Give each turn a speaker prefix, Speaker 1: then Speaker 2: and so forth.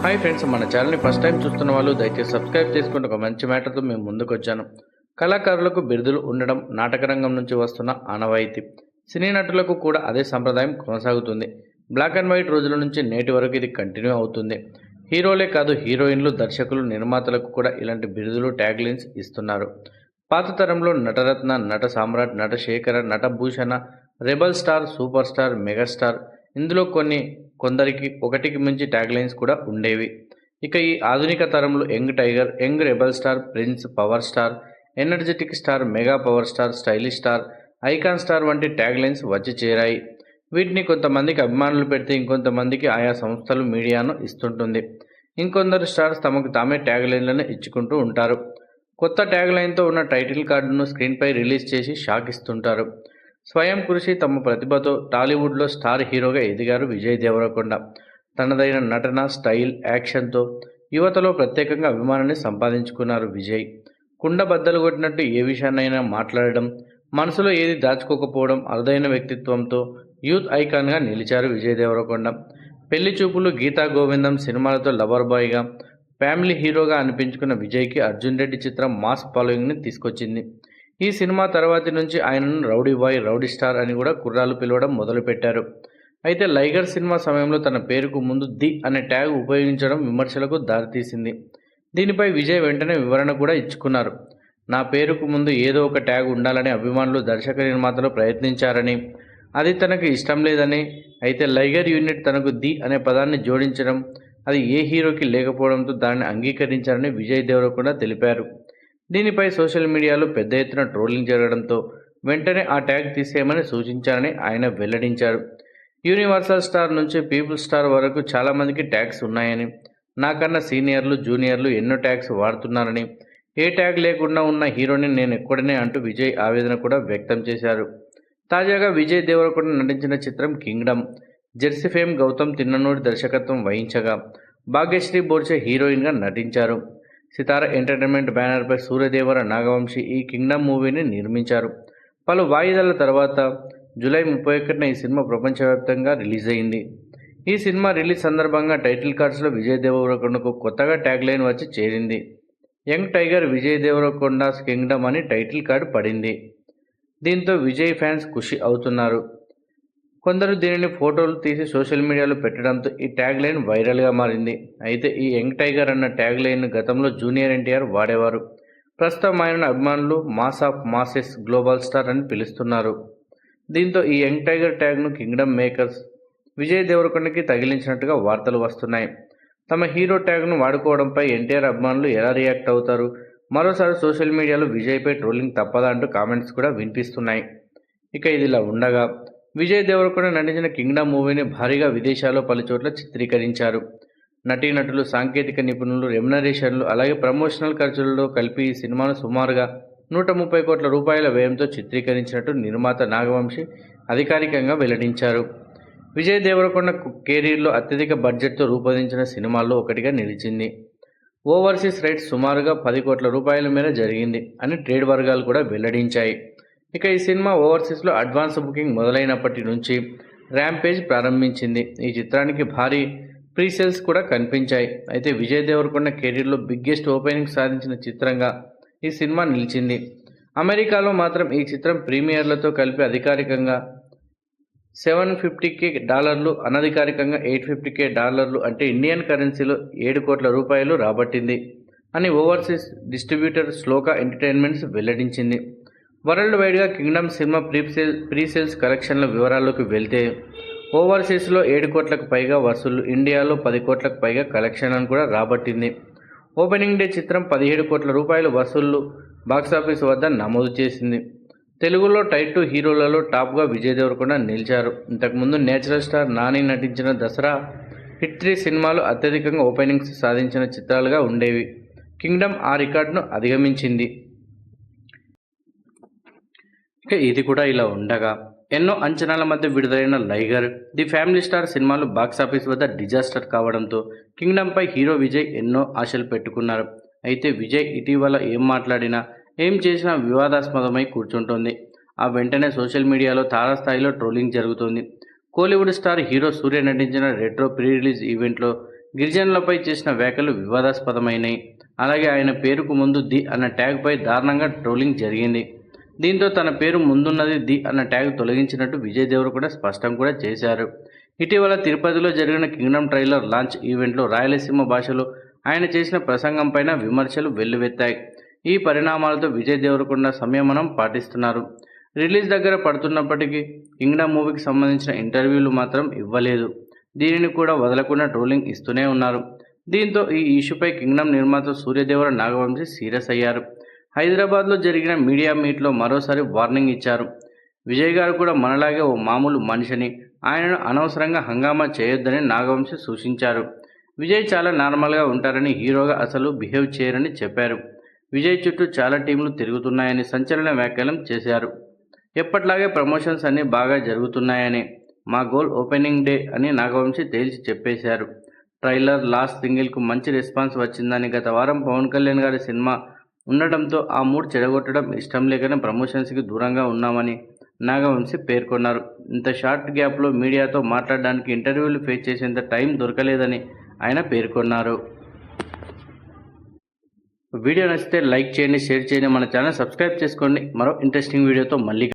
Speaker 1: Hi friends, మన ఛానల్ని first time చూస్తున్న వాళ్ళు దయచేసి సబ్స్క్రైబ్ చేసుకుంటే ఒక మంచి మ్యాటర్తో మేము ముందుకు వచ్చాను. కళాకారులకు బిరుదులు ఉండడం నాటక రంగం నుంచి వస్తున్న ఆనవాయితీ. సినీ నటులకు కూడా అదే సంప్రదాయం కొనసాగుతుంది. బ్లాక్ అండ్ వైట్ రోజుల నుంచి నేటి వరకు ఇది కంటిన్యూ అవుతుంది. హీరోలే కాదు, హీరోయిన్లు, దర్శకులు, నిర్మాతలకు కూడా ఇలాంటి బిరుదులు, ట్యాగ్లైన్స్ ఇస్తున్నారు. పాత తరంలో Nataratna, Nata Samrat, Nata Shekhara, Natabhushana, rebel star, superstar, megastar, ఇందులో కొందరికి ఒకటికి మించి ట్యాగ్లైన్స్ కూడా ఉండేవి. ఇక ఈ ఆధునిక తరంలో young tiger, young rebel star, prince, power star, energetic star, mega power star, stylish star, icon star వంటి ట్యాగ్లైన్స్ వచ్చి చేరాయి. వీటిని కొంతమందికి అభిమానులు పెడితే ఇంకొంతమందికి ఆయా సంస్థలు, మీడియాను ఇస్తుంటుంది. ఇంకొందరు స్టార్స్ తమకు తామే ట్యాగ్లైన్లను ఇచ్చుకుంటూ ఉంటారు. కొత్త ట్యాగ్లైన్తో ఉన్న టైటిల్ కార్డును స్క్రీన్పై రిలీజ్ చేసి షాక్ ఇస్తుంటారు. స్వయం కృషి, తమ ప్రతిభతో టాలీవుడ్లో స్టార్ హీరోగా ఎదిగారు విజయ్ దేవరకొండ. తనదైన నటన, స్టైల్, యాక్షన్తో యువతలో ప్రత్యేకంగా అభిమానాన్ని సంపాదించుకున్నారు విజయ్. కుండ బద్దలు కొట్టినట్టు ఏ విషయాన్నైనా మాట్లాడడం, మనసులో ఏది దాచుకోకపోవడం, అరుదైన వ్యక్తిత్వంతో యూత్ ఐకాన్గా నిలిచారు విజయ్ దేవరకొండ. పెళ్లి చూపులు, గీతా గోవిందం సినిమాలతో లవర్ బాయ్గా, ఫ్యామిలీ హీరోగా అనిపించుకున్న విజయ్కి అర్జున్ రెడ్డి చిత్రం మాస్ ఫాలోయింగ్ని తీసుకొచ్చింది. ఈ సినిమా తర్వాతి నుంచి ఆయనను రౌడీ బాయ్, రౌడీ స్టార్ అని కూడా కుర్రాలు పిలవడం మొదలుపెట్టారు. అయితే లైగర్ సినిమా సమయంలో తన పేరుకు ముందు ది అనే ట్యాగ్ ఉపయోగించడం విమర్శలకు దారితీసింది. దీనిపై విజయ్ వెంటనే వివరణ కూడా ఇచ్చుకున్నారు. నా పేరుకు ముందు ఏదో ఒక ట్యాగ్ ఉండాలని అభిమానులు, దర్శక నిర్మాతలు ప్రయత్నించారని, అది తనకు ఇష్టం లేదని, అయితే లైగర్ యూనిట్ తనకు ది అనే పదాన్ని జోడించడం, అది ఏ హీరోకి లేకపోవడంతో దాన్ని అంగీకరించారని విజయ్ దేవరకొండ తెలిపారు. దీనిపై సోషల్ మీడియాలో పెద్ద ఎత్తున ట్రోలింగ్ జరగడంతో వెంటనే ఆ ట్యాగ్ తీసేయమని సూచించారని ఆయన వెల్లడించారు. యూనివర్సల్ స్టార్ నుంచి పీపుల్ స్టార్ వరకు చాలామందికి ట్యాగ్స్ ఉన్నాయని, నాకన్నా సీనియర్లు, జూనియర్లు ఎన్నో ట్యాగ్స్ వాడుతున్నారని, ఏ ట్యాగ్ లేకుండా ఉన్న హీరోని నేను ఎక్కడనే అంటూ విజయ్ ఆవేదన కూడా వ్యక్తం చేశారు. తాజాగా విజయ్ దేవరకొండ నటించిన చిత్రం Kingdom. Jersey fame Gautam Tinnanuri దర్శకత్వం వహించగా భాగ్యశ్రీ బోర్చే హీరోయిన్గా నటించారు. సితార ఎంటర్టైన్మెంట్ బ్యానర్పై సూర్యదేవర, నాగవంశీ ఈ కింగ్డమ్ మూవీని నిర్మించారు. పలు వాయిదాల తర్వాత జూలై 31న ఈ సినిమా ప్రపంచవ్యాప్తంగా రిలీజ్ అయింది. ఈ సినిమా రిలీజ్ సందర్భంగా టైటిల్ కార్డ్స్లో విజయ్ దేవరకొండకు కొత్తగా ట్యాగ్లైన్ వచ్చి చేరింది. Young tiger Vijay Devarakonda's Kingdom అని టైటిల్ కార్డు పడింది. దీంతో విజయ్ ఫ్యాన్స్ ఖుషి అవుతున్నారు. కొందరు దీనిని ఫోటోలు తీసి సోషల్ మీడియాలో పెట్టడంతో ఈ ట్యాగ్ లైన్ వైరల్గా మారింది. అయితే ఈ యంగ్ టైగర్ అన్న ట్యాగ్ లైన్ గతంలో జూనియర్ ఎన్టీఆర్ వాడేవారు. ప్రస్తుతం ఆయన అభిమానులు mass of masses, global star అని పిలుస్తున్నారు. దీంతో ఈ యంగ్ టైగర్ ట్యాగ్ను కింగ్డమ్ మేకర్స్ విజయ్ దేవరకొండకి తగిలించినట్టుగా వార్తలు వస్తున్నాయి. తమ హీరో ట్యాగ్ను వాడుకోవడంపై ఎన్టీఆర్ అభిమానులు ఎలా రియాక్ట్ అవుతారు? మరోసారి సోషల్ మీడియాలో విజయ్పై ట్రోలింగ్ తప్పదా అంటూ కామెంట్స్ కూడా వినిపిస్తున్నాయి. ఇక ఇదిలా ఉండగా విజయ్ దేవరకొండ నటించిన కింగ్డమ్ మూవీని భారీగా విదేశాల్లో పలుచోట్ల చిత్రీకరించారు. నటీనటులు, సాంకేతిక నిపుణులు, రెమ్యునరేషన్లు, అలాగే ప్రమోషనల్ ఖర్చులలో కలిపి ఈ సినిమాను సుమారుగా 130 కోట్ల రూపాయల వ్యయంతో చిత్రీకరించినట్టు నిర్మాత నాగవంశీ అధికారికంగా వెల్లడించారు. విజయ్ దేవరకొండ కెరీర్లో అత్యధిక బడ్జెట్తో రూపొందించిన సినిమాల్లో ఒకటిగా నిలిచింది. ఓవర్సీస్ రైట్స్ సుమారుగా 10 కోట్ల రూపాయల మేర జరిగింది అని ట్రేడ్ వర్గాలు కూడా వెల్లడించాయి. ఇక ఈ సినిమా ఓవర్సీస్లో అడ్వాన్స్ బుకింగ్ మొదలైనప్పటి నుంచి ర్యాంపేజ్ ప్రారంభించింది. ఈ చిత్రానికి భారీ ప్రీసేల్స్ కూడా కనిపించాయి. అయితే విజయ్ దేవరకొండ కెరీర్లో బిగ్గెస్ట్ ఓపెనింగ్ సాధించిన చిత్రంగా ఈ సినిమా నిలిచింది. అమెరికాలో మాత్రం ఈ చిత్రం ప్రీమియర్లతో కలిపి అధికారికంగా $750K, అనధికారికంగా $850K అంటే ఇండియన్ కరెన్సీలో 7 కోట్ల రూపాయలు రాబట్టింది అని ఓవర్సీస్ డిస్ట్రిబ్యూటర్ శ్లోకా ఎంటర్టైన్మెంట్స్ వెల్లడించింది. వరల్డ్ వైడ్గా కింగ్డమ్ సినిమా ప్రీసేల్స్ కలెక్షన్ల వివరాల్లోకి వెళ్తే ఓవర్సీస్లో 7 కోట్లకు పైగా వసూళ్లు, ఇండియాలో 10 కోట్లకు పైగా కలెక్షన్లను కూడా రాబట్టింది. ఓపెనింగ్ డే చిత్రం 17 కోట్ల రూపాయల వసూళ్లు బాక్సాఫీస్ వద్ద నమోదు చేసింది. తెలుగులో టైప్ 2 హీరోలలో టాప్గా విజయ్ దేవరకొండ నిలిచారు. ఇంతకుముందు నేచురల్ స్టార్ నాని నటించిన దసరా, హిట్ 3 సినిమాలు అత్యధికంగా ఓపెనింగ్స్ సాధించిన చిత్రాలుగా ఉండేవి. కింగ్డమ్ ఆ రికార్డును అధిగమించింది. ఇక ఇది కూడా ఇలా ఉండగా ఎన్నో అంచనాల మధ్య విడుదలైన లైగర్, ది ఫ్యామిలీ స్టార్ సినిమాలు బాక్సాఫీస్ వద్ద డిజాస్టర్ కావడంతో కింగ్డమ్పై హీరో విజయ్ ఎన్నో ఆశలు పెట్టుకున్నారు. అయితే విజయ్ ఇటీవల ఏం మాట్లాడినా, ఏం చేసినా వివాదాస్పదమై కూర్చుంటోంది. ఆ వెంటనే సోషల్ మీడియాలో తారాస్థాయిలో ట్రోలింగ్ జరుగుతోంది. కోలీవుడ్ స్టార్ హీరో సూర్య నటించిన రెట్రో ప్రీ రిలీజ్ ఈవెంట్లో గిరిజనులపై చేసిన వ్యాఖ్యలు వివాదాస్పదమైనవి. అలాగే ఆయన పేరుకు ముందు ది అన్న ట్యాగ్పై దారుణంగా ట్రోలింగ్ జరిగింది. దీంతో తన పేరు ముందున్నది ది అన్న ట్యాగ్ తొలగించినట్టు విజయ్ దేవరకొండ స్పష్టం కూడా చేశారు. ఇటీవల తిరుపతిలో జరిగిన కింగ్డమ్ ట్రైలర్ లాంచ్ ఈవెంట్లో రాయలసీమ భాషలో ఆయన చేసిన ప్రసంగం పైన విమర్శలు వెల్లువెత్తాయి. ఈ పరిణామాలతో విజయ్ దేవరకొండ సంయమనం పాటిస్తున్నారు. రిలీజ్ దగ్గర పడుతున్నప్పటికీ కింగ్డమ్ మూవీకి సంబంధించిన ఇంటర్వ్యూలు మాత్రం ఇవ్వలేదు. దీనిని కూడా వదలకుండా ట్రోలింగ్ ఇస్తూనే ఉన్నారు. దీంతో ఈ ఇష్యూపై కింగ్డమ్ నిర్మాత సూర్యదేవర నాగవంశీ సీరియస్ అయ్యారు. హైదరాబాద్లో జరిగిన మీడియా మీట్లో మరోసారి వార్నింగ్ ఇచ్చారు. విజయ్ గారు కూడా మనలాగే ఓ మామూలు మనిషిని, ఆయనను అనవసరంగా హంగామా చేయొద్దని నాగవంశీ సూచించారు. విజయ్ చాలా నార్మల్గా ఉంటారని, హీరోగా అసలు బిహేవ్ చేయరని చెప్పారు. విజయ్ చుట్టూ చాలా టీంలు తిరుగుతున్నాయని సంచలన వ్యాఖ్యలు చేశారు. ఎప్పట్లాగే ప్రమోషన్స్ అన్నీ బాగా జరుగుతున్నాయని, మా గోల్ ఓపెనింగ్ డే అని నాగవంశీ తేల్చి చెప్పేశారు. ట్రైలర్, లాస్ట్ సింగిల్కు మంచి రెస్పాన్స్ వచ్చిందని, గత వారం పవన్ కళ్యాణ్ గారి సినిమా ఉండటంతో ఆ మూడ్ చెడగొట్టడం ఇష్టం లేకనే ప్రమోషన్స్కి దూరంగా ఉన్నామని నాగవంశీ పేర్కొన్నారు. ఇంత షార్ట్ గ్యాప్లో మీడియాతో మాట్లాడడానికి, ఇంటర్వ్యూలు ఫేస్ చేసేంత టైం దొరకలేదని ఆయన పేర్కొన్నారు. వీడియో నచ్చితే లైక్ చేయండి, షేర్ చేయండి, మన ఛానల్ సబ్స్క్రైబ్ చేసుకోండి. మరో ఇంట్రెస్టింగ్ వీడియోతో మళ్ళీ